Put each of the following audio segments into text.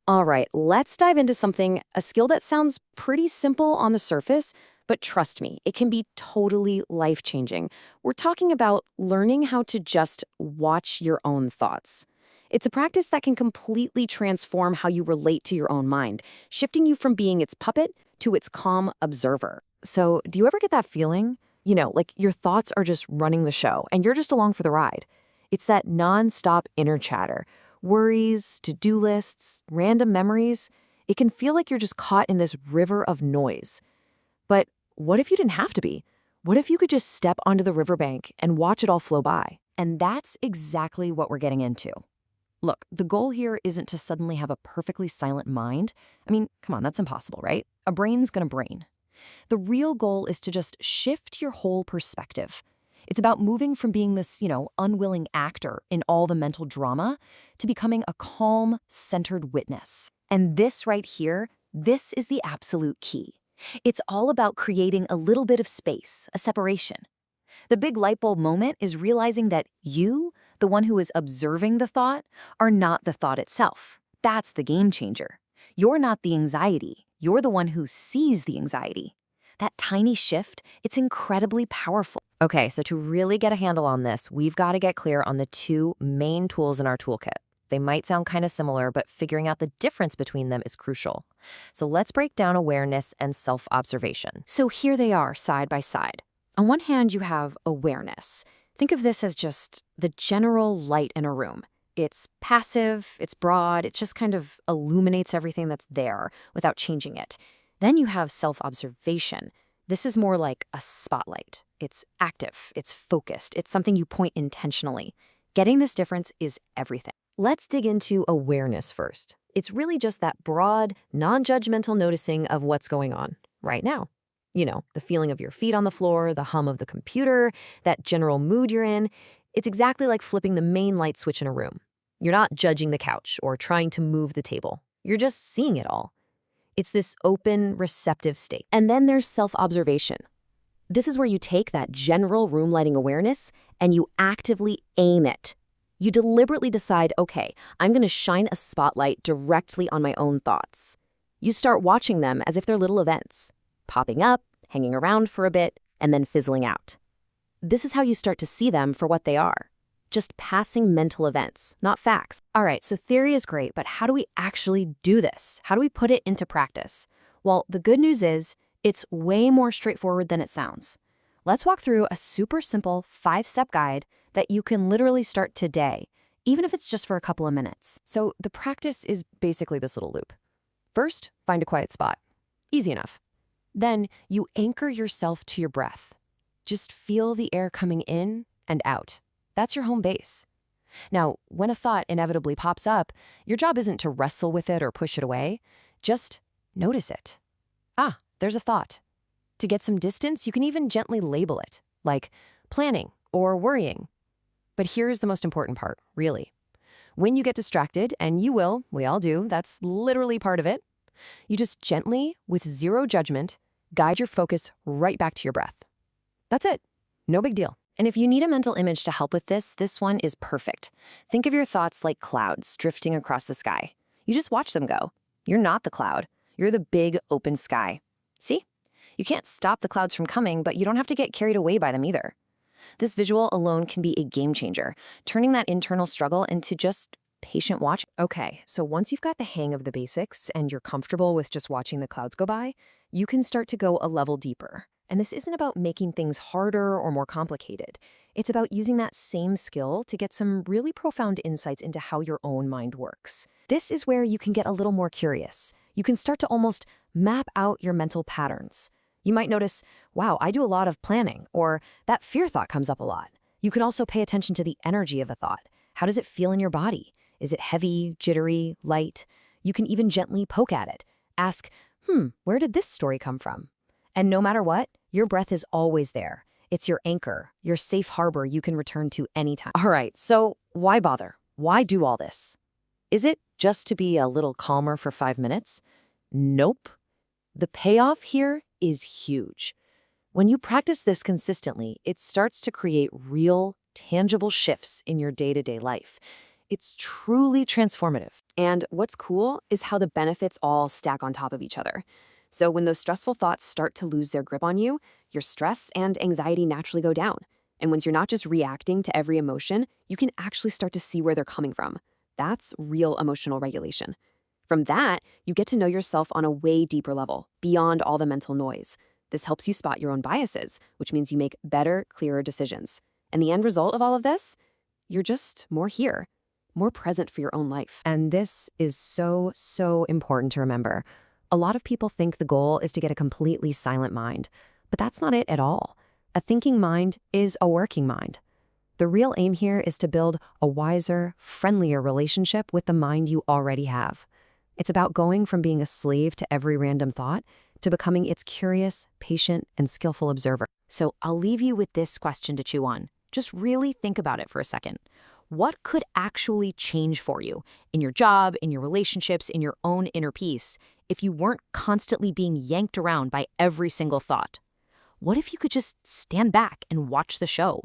All right, let's dive into a skill that sounds pretty simple on the surface, but trust me, it can be totally life-changing. We're talking about learning how to just watch your own thoughts. It's a practice that can completely transform how you relate to your own mind, shifting you from being its puppet to its calm observer. So, do you ever get that feeling? Like your thoughts are just running the show and you're just along for the ride. It's that nonstop inner chatter, worries, to-do lists, random memories. It can feel like you're just caught in this river of noise. But what if you didn't have to be? What if you could just step onto the riverbank and watch it all flow by? And that's exactly what we're getting into. Look, the goal here isn't to suddenly have a perfectly silent mind. I mean, come on, that's impossible, right? A brain's gonna brain. The real goal is to just shift your whole perspective. It's about moving from being this, unwilling actor in all the mental drama to becoming a calm, centered witness. And this right here, this is the absolute key. It's all about creating a little bit of space, a separation. The big light bulb moment is realizing that you, the one who is observing the thought, are not the thought itself. That's the game changer. You're not the anxiety. You're the one who sees the anxiety. That tiny shift, it's incredibly powerful. Okay, so to really get a handle on this, we've got to get clear on the two main tools in our toolkit. They might sound kind of similar, but figuring out the difference between them is crucial. So let's break down awareness and self-observation. So here they are, side by side. On one hand, you have awareness. Think of this as just the general light in a room. It's passive, it's broad, it just kind of illuminates everything that's there without changing it. Then you have self-observation. This is more like a spotlight. It's active, it's focused, it's something you point intentionally. Getting this difference is everything. Let's dig into awareness first. It's really just that broad, non-judgmental noticing of what's going on right now. The feeling of your feet on the floor, the hum of the computer, that general mood you're in. It's exactly like flipping the main light switch in a room. You're not judging the couch or trying to move the table. You're just seeing it all. It's this open, receptive state. And then there's self-observation. This is where you take that general room lighting awareness and you actively aim it. You deliberately decide, okay, I'm going to shine a spotlight directly on my own thoughts. You start watching them as if they're little events, popping up, hanging around for a bit, and then fizzling out. This is how you start to see them for what they are. Just passing mental events, not facts. All right, so theory is great, but how do we actually do this? How do we put it into practice? Well, the good news is it's way more straightforward than it sounds. Let's walk through a super simple 5-step guide that you can literally start today, even if it's just for a couple of minutes. So the practice is basically this little loop. First, find a quiet spot. Easy enough. Then you anchor yourself to your breath. Just feel the air coming in and out. That's your home base. Now, when a thought inevitably pops up, your job isn't to wrestle with it or push it away. Just notice it. Ah, there's a thought. To get some distance, you can even gently label it, like planning or worrying. But here's the most important part, really. When you get distracted, and you will, we all do, that's literally part of it, you just gently, with zero judgment, guide your focus right back to your breath. That's it. No big deal. And if you need a mental image to help with this one is perfect. Think of your thoughts like clouds drifting across the sky. You just watch them go. You're not the cloud. You're the big, open sky. See? You can't stop the clouds from coming, but you don't have to get carried away by them either. This visual alone can be a game changer, turning that internal struggle into just patient watch. Okay, so once you've got the hang of the basics and you're comfortable with just watching the clouds go by, you can start to go a level deeper. And this isn't about making things harder or more complicated. It's about using that same skill to get some really profound insights into how your own mind works. This is where you can get a little more curious. You can start to almost map out your mental patterns. You might notice, wow, I do a lot of planning, or that fear thought comes up a lot. You can also pay attention to the energy of a thought. How does it feel in your body? Is it heavy, jittery, light? You can even gently poke at it. Ask, where did this story come from? And no matter what, your breath is always there. It's your anchor, your safe harbor you can return to anytime. All right, so why bother? Why do all this? Is it just to be a little calmer for 5 minutes? Nope. The payoff here is huge. When you practice this consistently, it starts to create real, tangible shifts in your day-to-day life. It's truly transformative. And what's cool is how the benefits all stack on top of each other. So when those stressful thoughts start to lose their grip on you, your stress and anxiety naturally go down. And once you're not just reacting to every emotion, you can actually start to see where they're coming from. That's real emotional regulation. From that, you get to know yourself on a way deeper level, beyond all the mental noise. This helps you spot your own biases, which means you make better, clearer decisions. And the end result of all of this? You're just more here, more present for your own life. And this is so important to remember. A lot of people think the goal is to get a completely silent mind, but that's not it at all. A thinking mind is a working mind. The real aim here is to build a wiser, friendlier relationship with the mind you already have. It's about going from being a slave to every random thought to becoming its curious, patient, and skillful observer. So I'll leave you with this question to chew on. Just really think about it for a second. What could actually change for you in your job, in your relationships, in your own inner peace if you weren't constantly being yanked around by every single thought? What if you could just stand back and watch the show?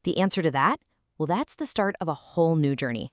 The answer to that? Well, that's the start of a whole new journey.